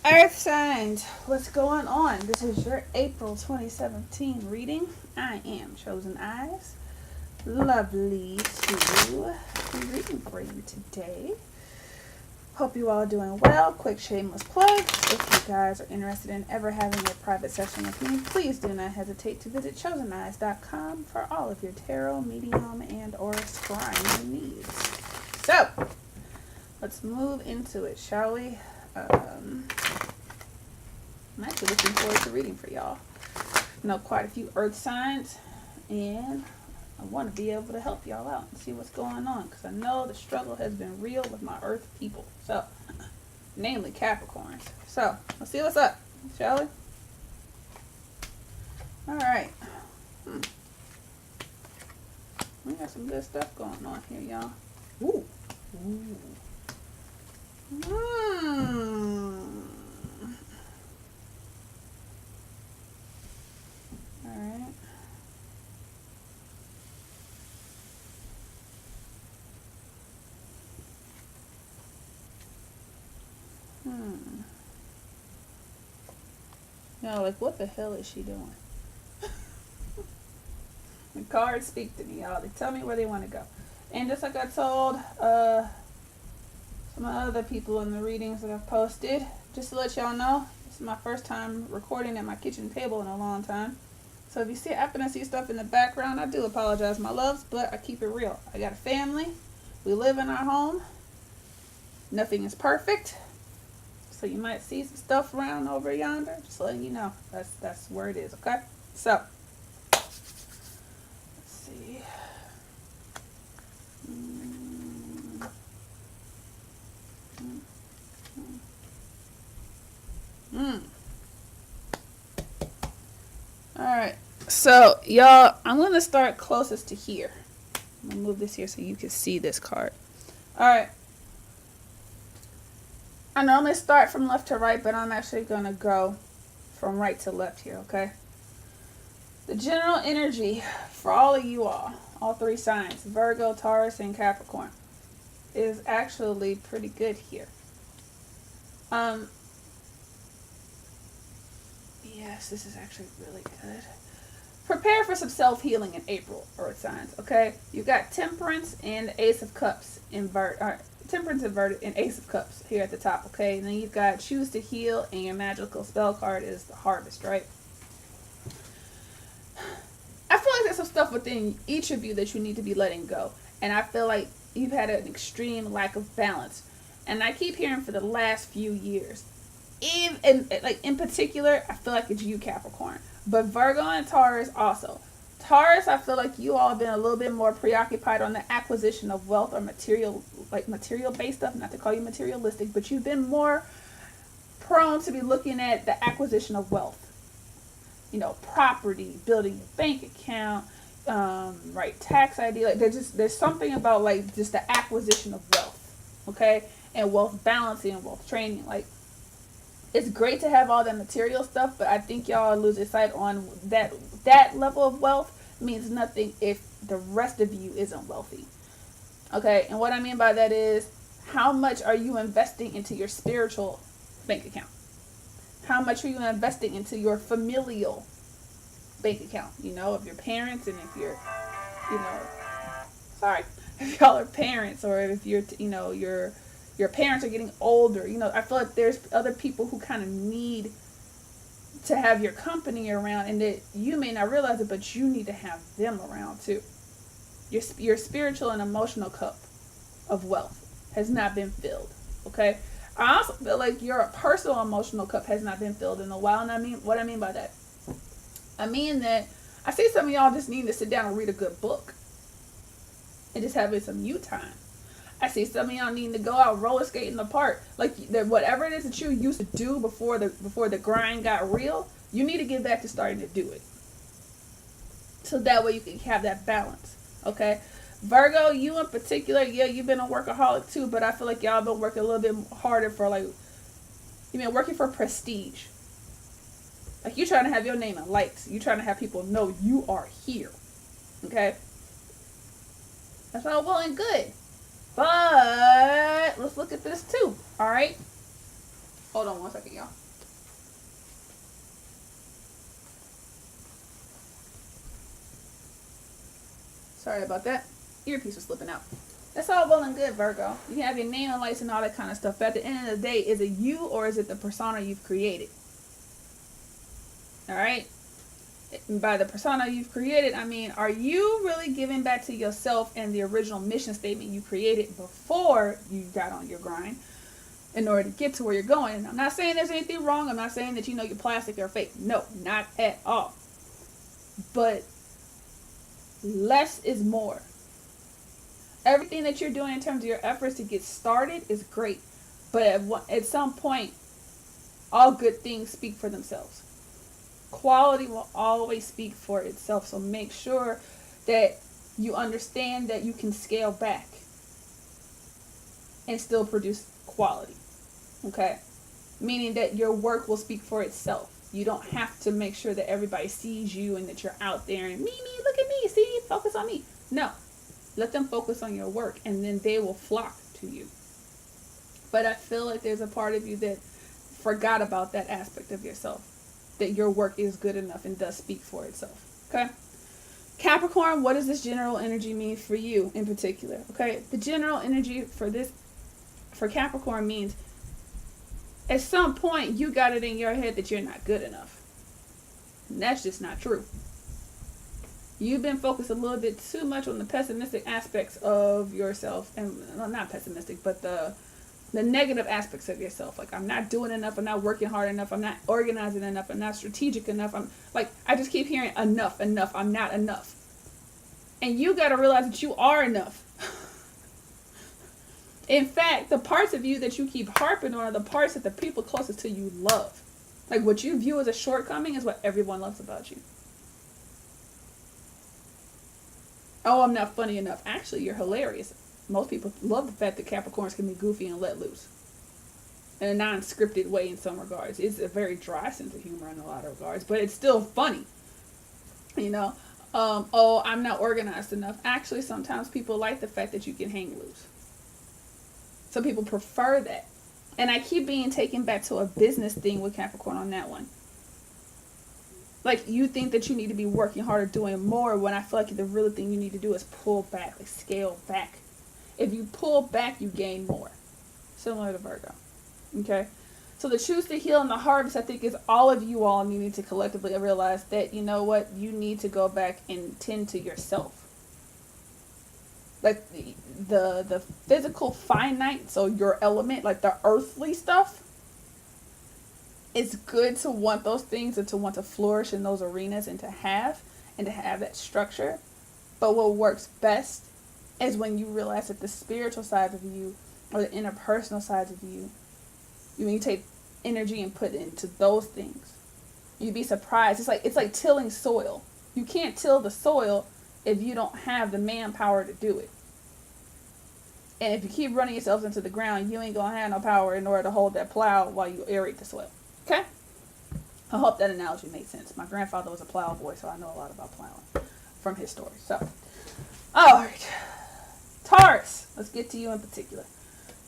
Earth signs, what's going on? This is your April 2017 reading. I am Chosen Eyes. Lovely to be reading for you today. Hope you all are doing well. Quick shameless plug. If you guys are interested in ever having a private session with me, please do not hesitate to visit choseneyes.com for all of your tarot, medium, and or scrying needs. So, let's move into it, shall we? I'm actually looking forward to reading for y'all. I know quite a few earth signs, and I want to be able to help y'all out and see what's going on, because I know the struggle has been real with my earth people, so namely Capricorns. So let's see what's up, shall we? All right. We got some good stuff going on here, y'all. Ooh. Ooh. All right. No, like, what the hell is she doing? The cards speak to me, y'all. They tell me where they want to go. And just like I told some other people in the readings that I've posted, just to let y'all know, this is my first time recording at my kitchen table in a long time. So if you happen to see stuff in the background, I do apologize, my loves, but I keep it real. I got a family. We live in our home. Nothing is perfect. So you might see some stuff around over yonder. Just letting you know. That's where it is, okay? So, let's see. Alright. So, y'all, I'm going to start closest to here. I'm going to move this here so you can see this card. Alright. I normally start from left to right, but I'm actually going to go from right to left here, okay? The general energy for all of you all three signs, Virgo, Taurus, and Capricorn, is actually pretty good here. Yes, this is actually really good. Prepare for some self-healing in April, earth signs, okay? You got Temperance and Ace of Cups Temperance inverted and Ace of Cups here at the top, okay? And then you've got Choose to Heal, and your magical spell card is the Harvest, right? I feel like there's some stuff within each of you that you need to be letting go. And I feel like you've had an extreme lack of balance. And I keep hearing for the last few years. In particular, I feel like it's you, Capricorn. But Virgo and Taurus also. Taurus, I feel like you all have been a little bit more preoccupied on the acquisition of wealth or material-based stuff. Not to call you materialistic, but you've been more prone to be looking at the acquisition of wealth. You know, property, building a bank account, right, tax ID. Like there's something about like just the acquisition of wealth, okay, and wealth balancing and wealth training. Like, it's great to have all that material stuff, but I think y'all are losing sight on that level of wealth means nothing if the rest of you isn't wealthy. Okay, and what I mean by that is, how much are you investing into your spiritual bank account? How much are you investing into your familial bank account? You know, of your parents, and if you're, if y'all are parents, or if you're, your parents are getting older. I feel like there's other people who kind of need to have your company around, and that you may not realize it, but you need to have them around too. Your spiritual and emotional cup of wealth has not been filled, okay? I also feel like your personal emotional cup has not been filled in a while, and what I mean by that, I mean that I see some of y'all just need to sit down and read a good book and just having some you time. I see some of y'all needing to go out roller skating in the park. Like, whatever it is that you used to do before the grind got real, you need to get back to starting to do it. So that way you can have that balance, okay? Virgo, you in particular, yeah, you've been a workaholic too, but I feel like y'all been working a little bit harder for, like, you've been working for prestige. Like, you're trying to have your name in lights. You're trying to have people know you are here, okay? That's all well and good. But let's look at this too, all right? Hold on 1 second, y'all. Sorry about that. Earpiece was slipping out. That's all well and good, Virgo. You can have your name and lights and all that kind of stuff. But at the end of the day, is it you or is it the persona you've created? All right? And by the persona you've created, I mean, are you really giving back to yourself and the original mission statement you created before you got on your grind in order to get to where you're going? And I'm not saying there's anything wrong. I'm not saying that, you're plastic or fake. No, not at all. But less is more. Everything that you're doing in terms of your efforts to get started is great. But at some point, all good things speak for themselves. Quality will always speak for itself. So make sure that you understand that you can scale back and still produce quality. Okay? Meaning that your work will speak for itself. You don't have to make sure that everybody sees you and that you're out there and me, look at me, see, focus on me. No. Let them focus on your work and then they will flock to you. But I feel like there's a part of you that forgot about that aspect of yourself. That your work is good enough and does speak for itself. Okay? Capricorn, what does this general energy mean for you in particular? Okay? The general energy for Capricorn means at some point you got it in your head that you're not good enough. And that's just not true. You've been focused a little bit too much on the pessimistic aspects of yourself. And well, not pessimistic, but the negative aspects of yourself. Like, I'm not doing enough. I'm not working hard enough. I'm not organizing enough. I'm not strategic enough. I just keep hearing enough. I'm not enough. And you got to realize that you are enough. In fact, the parts of you that you keep harping on are the parts that the people closest to you love. Like, what you view as a shortcoming is what everyone loves about you. Oh, I'm not funny enough. Actually, you're hilarious. Most people love the fact that Capricorns can be goofy and let loose. In a non-scripted way in some regards. It's a very dry sense of humor in a lot of regards. But it's still funny. Oh, I'm not organized enough. Actually, sometimes people like the fact that you can hang loose. Some people prefer that. And I keep being taken back to a business thing with Capricorn on that one. Like, you think that you need to be working harder, doing more, when I feel like the real thing you need to do is pull back, like scale back. If you pull back, you gain more. Similar to Virgo. Okay? So the choose to heal and the harvest, I think, is all of you all needing to collectively realize that, you know what, you need to go back and tend to yourself. Like, the physical finite, so your element, like the earthly stuff, it's good to want those things and to want to flourish in those arenas and to have that structure. But what works best is when you realize that the spiritual side of you or the interpersonal sides of you, when you take energy and put it into those things, you'd be surprised. It's like tilling soil. You can't till the soil if you don't have the manpower to do it. And if you keep running yourselves into the ground, you ain't gonna have no power in order to hold that plow while you aerate the soil. Okay? I hope that analogy made sense. My grandfather was a plow boy, so I know a lot about plowing from his story. So, all right. Taurus. Let's get to you in particular.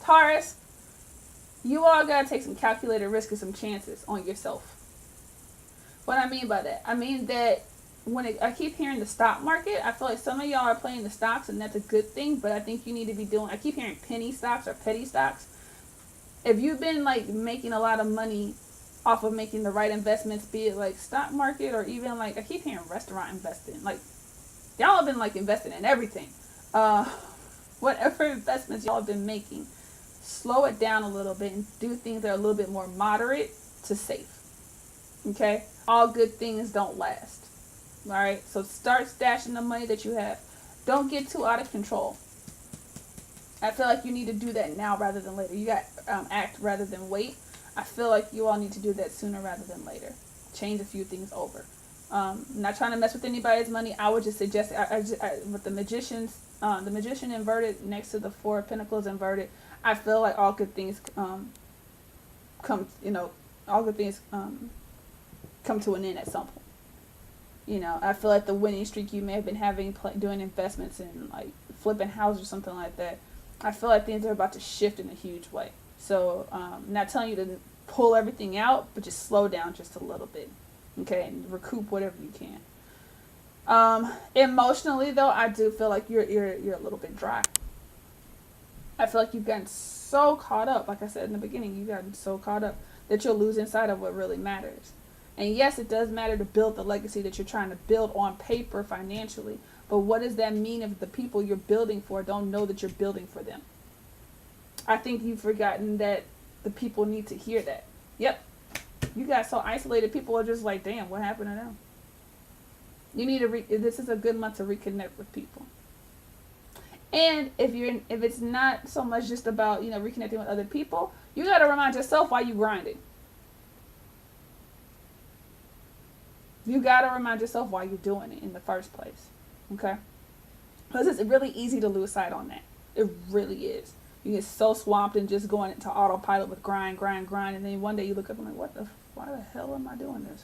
Taurus, you all got to take some calculated risk and some chances on yourself. What I mean by that? I mean that I keep hearing the stock market, I feel like some of y'all are playing the stocks, and that's a good thing, but I think you need to be I keep hearing penny stocks or petty stocks. If you've been, like, making a lot of money off of making the right investments, be it like stock market or even like I keep hearing restaurant investing, like y'all have been like investing in everything, whatever investments y'all have been making, slow it down a little bit and do things that are a little bit more moderate to safe. Okay, all good things don't last. All right, so start stashing the money that you have. Don't get too out of control. I feel like you need to do that now rather than later. You got act rather than wait. I feel like you all need to do that sooner rather than later. Change a few things over. Not trying to mess with anybody's money. I would just suggest with the the magician inverted next to the Four of Pentacles inverted. I feel like all good things come to an end at some point. I feel like the winning streak you may have been having doing investments and like flipping houses or something like that, I feel like things are about to shift in a huge way. So, not telling you to pull everything out, but just slow down just a little bit. Okay, and recoup whatever you can. Emotionally though, I do feel like you're a little bit dry. I feel like you've gotten so caught up, like I said in the beginning, you've gotten so caught up that you're losing sight of what really matters. And yes, it does matter to build the legacy that you're trying to build on paper financially, but what does that mean if the people you're building for don't know that you're building for them? I think you've forgotten that the people need to hear that. Yep. You got so isolated, people are just like, damn, what happened to them? You need to this is a good month to reconnect with people. And if it's not so much just about, reconnecting with other people, you got to remind yourself why you grinding. You got to remind yourself why you're doing it in the first place. Okay? Because it's really easy to lose sight on that. It really is. You get so swamped and just going into autopilot with grind, and then one day you look up and like, why the hell am I doing this?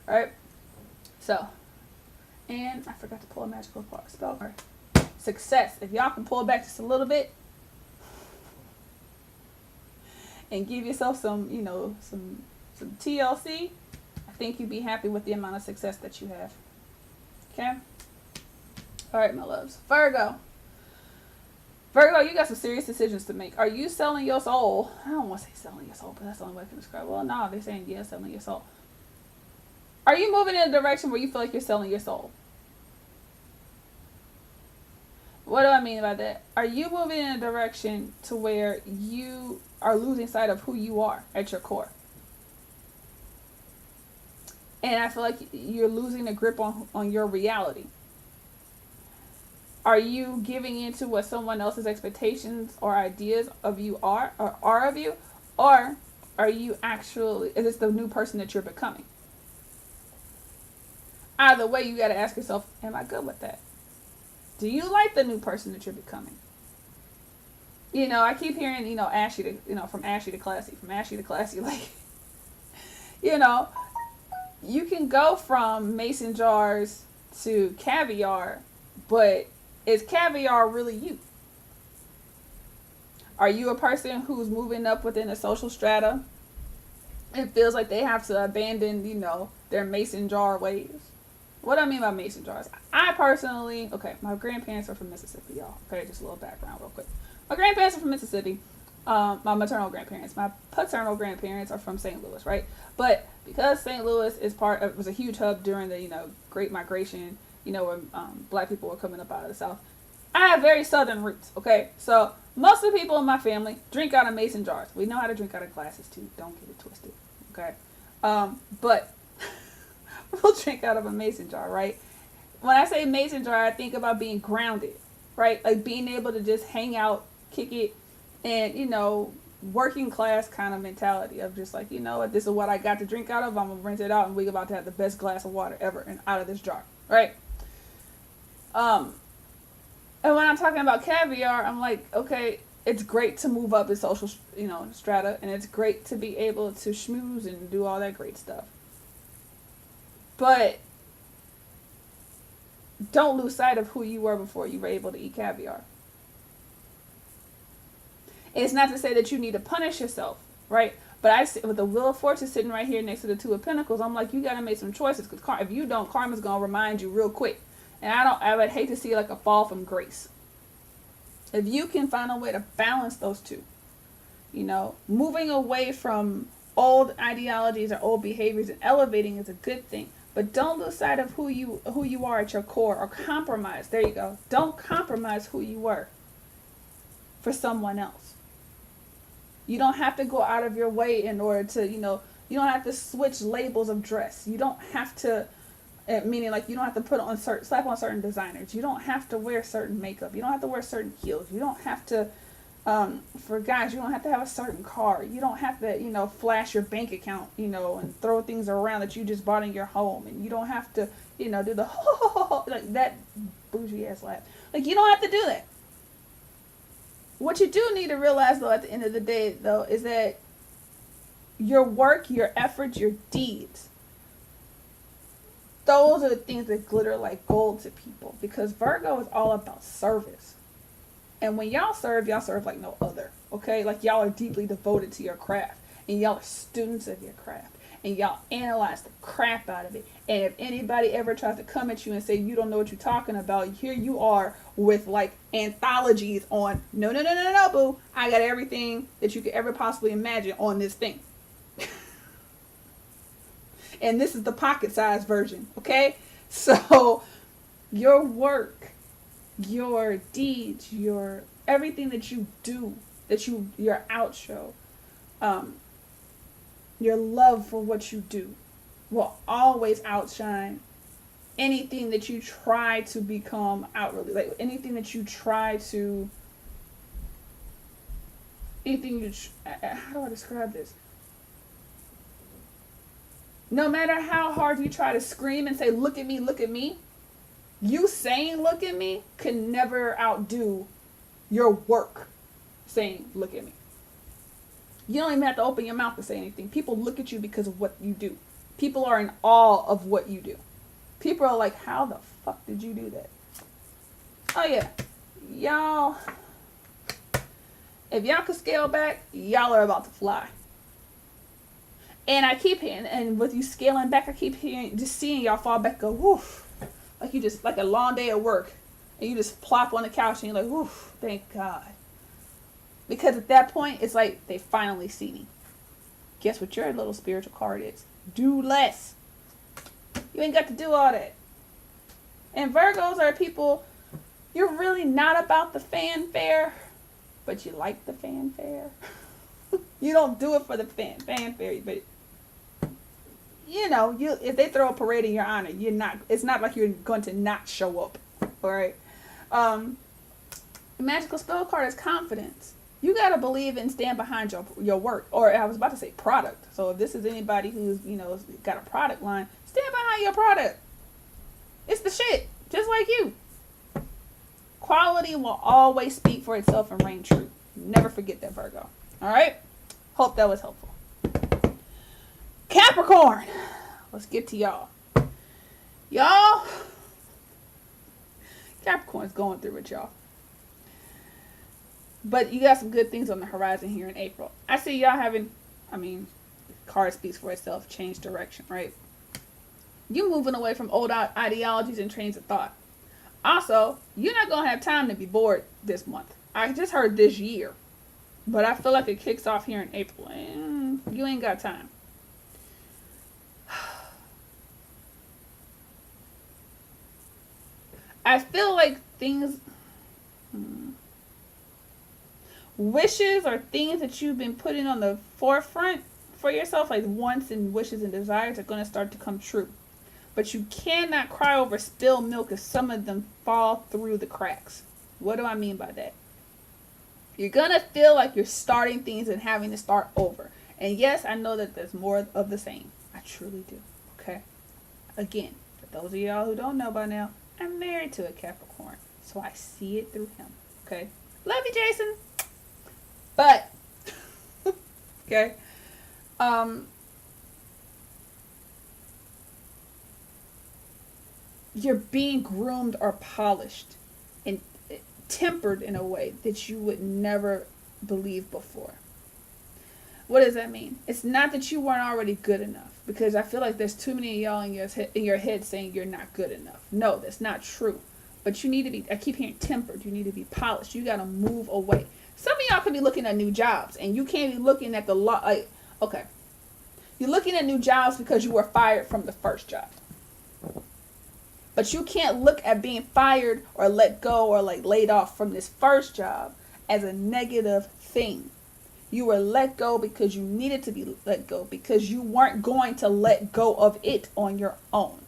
All right? So, and I forgot to pull a magical spell card. Success. If y'all can pull back just a little bit and give yourself some TLC, I think you'd be happy with the amount of success that you have. Okay? All right, my loves. Virgo, you got some serious decisions to make. Are you selling your soul? I don't want to say selling your soul, but that's the only way I can describe it. Well, no, they're saying, yeah, selling your soul. Are you moving in a direction where you feel like you're selling your soul? What do I mean by that? Are you moving in a direction to where you are losing sight of who you are at your core? And I feel like you're losing a grip on your reality. Are you giving into what someone else's expectations or ideas of you are of you? Or are you actually, is this the new person that you're becoming? Either way, you got to ask yourself, am I good with that? Do you like the new person that you're becoming? I keep hearing, from ashy to classy, like, you can go from mason jars to caviar, but is caviar really you? Are you a person who's moving up within a social strata? It feels like they have to abandon, their mason jar ways. What do I mean by mason jars? I personally, my grandparents are from Mississippi, y'all. Okay, just a little background real quick. My grandparents are from Mississippi. My maternal grandparents. My paternal grandparents are from St. Louis, right? But because St. Louis was a huge hub during the, Great Migration, when black people were coming up out of the South, I have very southern roots, okay? So most of the people in my family drink out of mason jars. We know how to drink out of glasses too. Don't get it twisted, okay? But we'll drink out of a mason jar, right? When I say mason jar, I think about being grounded, right? Like being able to just hang out, kick it, and, working class kind of mentality of just like, this is what I got to drink out of. I'm going to rinse it out and we're about to have the best glass of water ever and out of this jar, right? And when I'm talking about caviar, I'm like, okay, it's great to move up in social, strata, and it's great to be able to schmooze and do all that great stuff. But don't lose sight of who you were before you were able to eat caviar. It's not to say that you need to punish yourself, right? But with the Wheel of Fortune sitting right here next to the Two of Pentacles, I'm like, you got to make some choices, because if you don't, karma's going to remind you real quick. And I would hate to see like a fall from grace. If you can find a way to balance those two, moving away from old ideologies or old behaviors and elevating is a good thing. But don't lose sight of who you are at your core, or compromise. There you go. Don't compromise who you were for someone else. You don't have to go out of your way in order to, you don't have to switch labels of dress. You don't have to, meaning like you don't have to slap on certain designers. You don't have to wear certain makeup. You don't have to wear certain heels. You don't have to, for guys, you don't have to have a certain car. You don't have to, flash your bank account, and throw things around that you just bought in your home. And you don't have to, do the like that bougie ass laugh. Like, you don't have to do that. What you do need to realize, though, at the end of the day, though, is that your work, your efforts, your deeds, those are the things that glitter like gold to people. Because Virgo is all about service. And when y'all serve like no other. Okay? Like, y'all are deeply devoted to your craft. and y'all are students of your craft, and y'all analyze the crap out of it. And if anybody ever tries to come at you and say you don't know what you're talking about, here you are with like anthologies on no, boo, I got everything that you could ever possibly imagine on this thing. And this is the pocket-sized version, okay? So your work, your deeds, your everything that you do, your outro, your love for what you do will always outshine anything that you try to become outwardly. Like anything that you try to, how do I describe this? No matter how hard you try to scream and say, look at me, you saying look at me can never outdo your work saying look at me. You don't even have to open your mouth to say anything. People look at you because of what you do. People are in awe of what you do. People are like, how the fuck did you do that? Oh yeah. Y'all, if y'all could scale back, y'all are about to fly. And I keep hearing, and with you scaling back, I keep hearing, just seeing y'all fall back, go, woof. Like you just, like a long day at work. And you just plop on the couch and you're like, woof, thank God. Because at that point, it's like, they finally see me. Guess what your little spiritual card is? Do less. You ain't got to do all that. And Virgos are people, you're really not about the fanfare, but you like the fanfare. You don't do it for the fanfare, but you know, if they throw a parade in your honor, it's not like you're going to not show up. All right. Magical spell card is confidence. You got to believe and stand behind your work, or I was about to say product. So if this is anybody who's, got a product line, stand behind your product. It's the shit, just like you. Quality will always speak for itself and reign true. Never forget that, Virgo. All right. Hope that was helpful. Capricorn. Let's get to y'all. Y'all. Capricorn's going through it, y'all. But you got some good things on the horizon here in April. I see y'all having, card speaks for itself, change direction, right? You moving away from old ideologies and trains of thought. Also, you're not going to have time to be bored this month. I just heard this year. But I feel like it kicks off here in April. And you ain't got time. I feel like things... Wishes or things that you've been putting on the forefront for yourself, like wants and wishes and desires, are going to start to come true. But you cannot cry over spilled milk if some of them fall through the cracks. What do I mean by that? You're going to feel like you're starting things and having to start over. And yes, I know that there's more of the same. I truly do. Okay? Again, for those of y'all who don't know by now, I'm married to a Capricorn. So I see it through him. Okay? Love you, Jason. But, okay, you're being groomed or polished and tempered in a way that you would never believe before. What does that mean? It's not that you weren't already good enough, because I feel like there's too many of y'all in your head saying you're not good enough. No, that's not true. But you need to be, I keep hearing tempered, you need to be polished. You got to move away. Some of y'all could be looking at new jobs, and you can't be looking at okay. You're looking at new jobs because you were fired from the first job. But you can't look at being fired or let go or like laid off from this first job as a negative thing. You were let go because you needed to be let go, because you weren't going to let go of it on your own.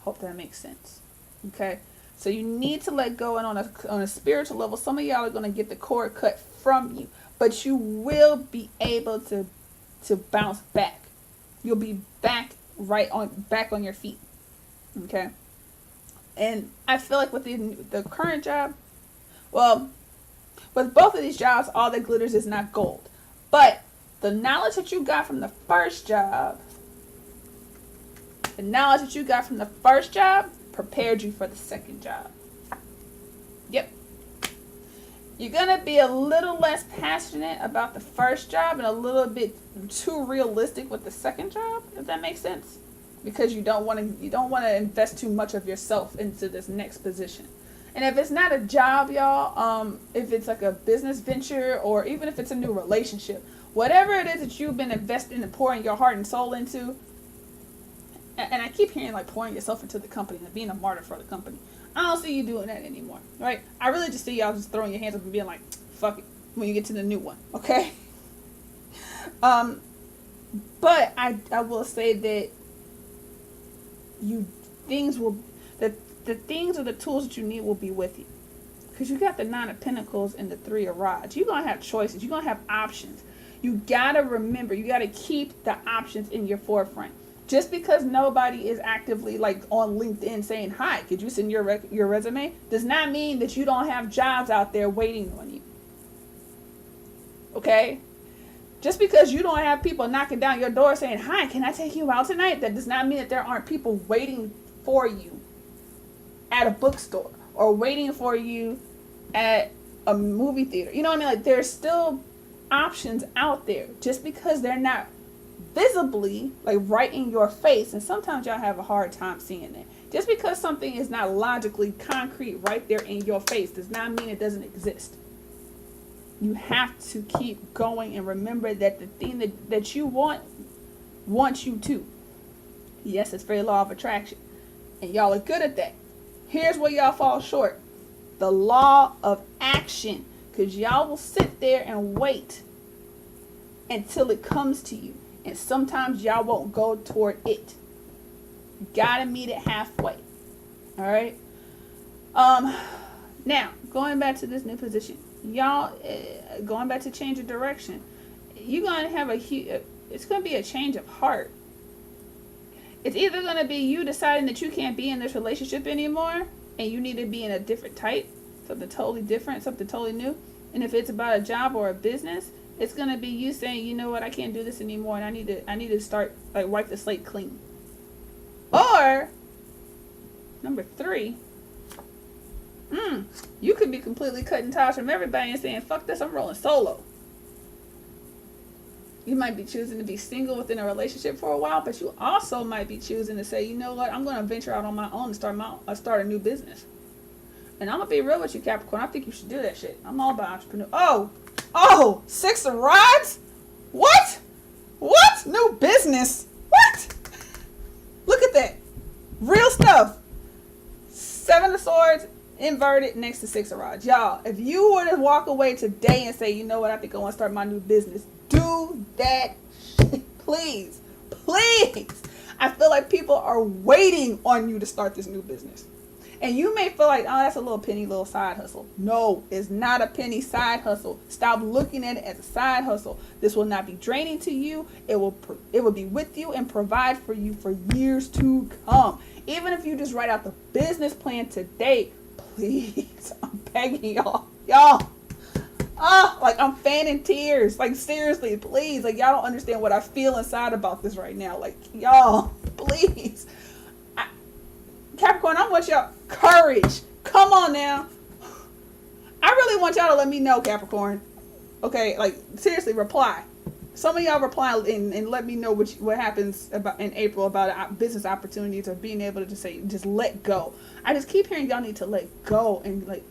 Hope that makes sense. Okay? So you need to let go, and on a spiritual level, some of y'all are going to get the cord cut from you. But you will be able to bounce back. You'll be back on your feet. Okay? And I feel like with the current job, well, with both of these jobs, all that glitters is not gold. But the knowledge that you got from the first job, prepared you for the second job. Yep. You're going to be a little less passionate about the first job and a little bit too realistic with the second job, if that makes sense. Because you don't want to invest too much of yourself into this next position. And if it's not a job, y'all, if it's like a business venture or even if it's a new relationship, whatever it is that you've been investing and pouring your heart and soul into, and I keep hearing like pouring yourself into the company and being a martyr for the company. I don't see you doing that anymore, right? I really just see y'all just throwing your hands up and being like, fuck it, when you get to the new one, okay? But I will say that the things or the tools that you need will be with you. Because you got the 9 of Pentacles and the 3 of Rods. You're going to have choices. You're going to have options. You got to remember, you got to keep the options in your forefront. Just because nobody is actively like on LinkedIn saying, hi, could you send your resume? Does not mean that you don't have jobs out there waiting on you. Okay? Just because you don't have people knocking down your door saying, hi, can I take you out tonight? That does not mean that there aren't people waiting for you at a bookstore or waiting for you at a movie theater. You know what I mean? Like, there's still options out there. Just because they're not visibly like right in your face, and sometimes y'all have a hard time seeing it. Just because something is not logically concrete right there in your face does not mean it doesn't exist. You have to keep going and remember that the thing that you wants you to. Yes, it's very law of attraction, and y'all are good at that. Here's where y'all fall short: the law of action, because y'all will sit there and wait until it comes to you. And sometimes y'all won't go toward it. You gotta meet it halfway. All right. Now going back to this new position, y'all, going back to change of direction. You're gonna have it's gonna be a change of heart. It's either gonna be you deciding that you can't be in this relationship anymore, and you need to be in a different type, something totally different, something totally new. And if it's about a job or a business, it's going to be you saying, you know what, I can't do this anymore, and I need to start, like, wipe the slate clean. Or, number 3, you could be completely cutting ties from everybody and saying, fuck this, I'm rolling solo. You might be choosing to be single within a relationship for a while, but you also might be choosing to say, you know what, I'm going to venture out on my own and start a new business. And I'm going to be real with you, Capricorn. I think you should do that shit. I'm all about entrepreneur. Oh, 6 of Rods? What? New business? What? Look at that. Real stuff. 7 of Swords inverted next to 6 of Rods. Y'all, if you were to walk away today and say, you know what, I think I want to start my new business, do that shit. Please. I feel like people are waiting on you to start this new business. And you may feel like, oh, that's a little side hustle. No, it's not a penny side hustle. Stop looking at it as a side hustle. This will not be draining to you. It will be with you and provide for you for years to come. Even if you just write out the business plan today, please, I'm begging y'all. Like, I'm fanning tears. Like, seriously, please. Like, y'all don't understand what I feel inside about this right now. Like, y'all, please. Capricorn, I want y'all courage. Come on now. I really want y'all to let me know, Capricorn. Okay, like, seriously, reply. Some of y'all reply and let me know what happens about in April about business opportunities or being able to just let go. I just keep hearing y'all need to let go and like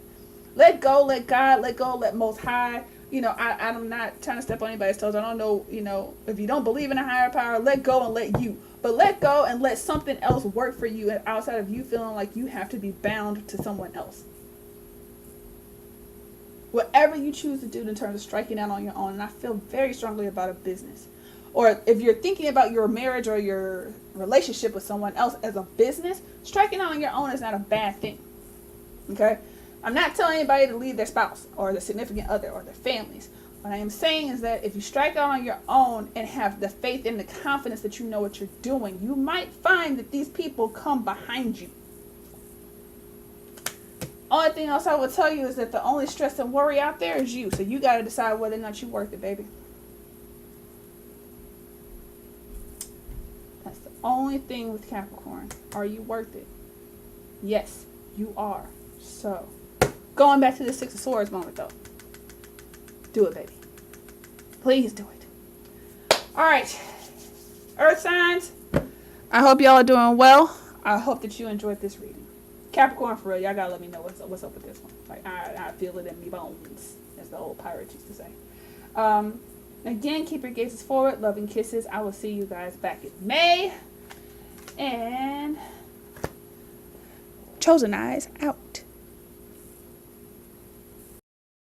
let go, let God, let go, let Most High. You know, I'm not trying to step on anybody's toes. I don't know, you know, if you don't believe in a higher power, let go and let you. But let go and let something else work for you outside of you feeling like you have to be bound to someone else. Whatever you choose to do in terms of striking out on your own, and I feel very strongly about a business. Or if you're thinking about your marriage or your relationship with someone else as a business, striking out on your own is not a bad thing. Okay? I'm not telling anybody to leave their spouse or their significant other or their families. What I am saying is that if you strike out on your own and have the faith and the confidence that you know what you're doing, you might find that these people come behind you. Only thing else I will tell you is that the only stress and worry out there is you. So you got to decide whether or not you're worth it, baby. That's the only thing with Capricorn. Are you worth it? Yes, you are. So, going back to the 6 of Swords moment though. Do it, baby. Please do it. All right. Earth signs, I hope y'all are doing well. I hope that you enjoyed this reading. Capricorn, for real, y'all gotta let me know what's up with this one. Like, I feel it in me bones, as the old pirates used to say. Again, keep your gazes forward. Love and kisses. I will see you guys back in May. And Chosen Eyes out.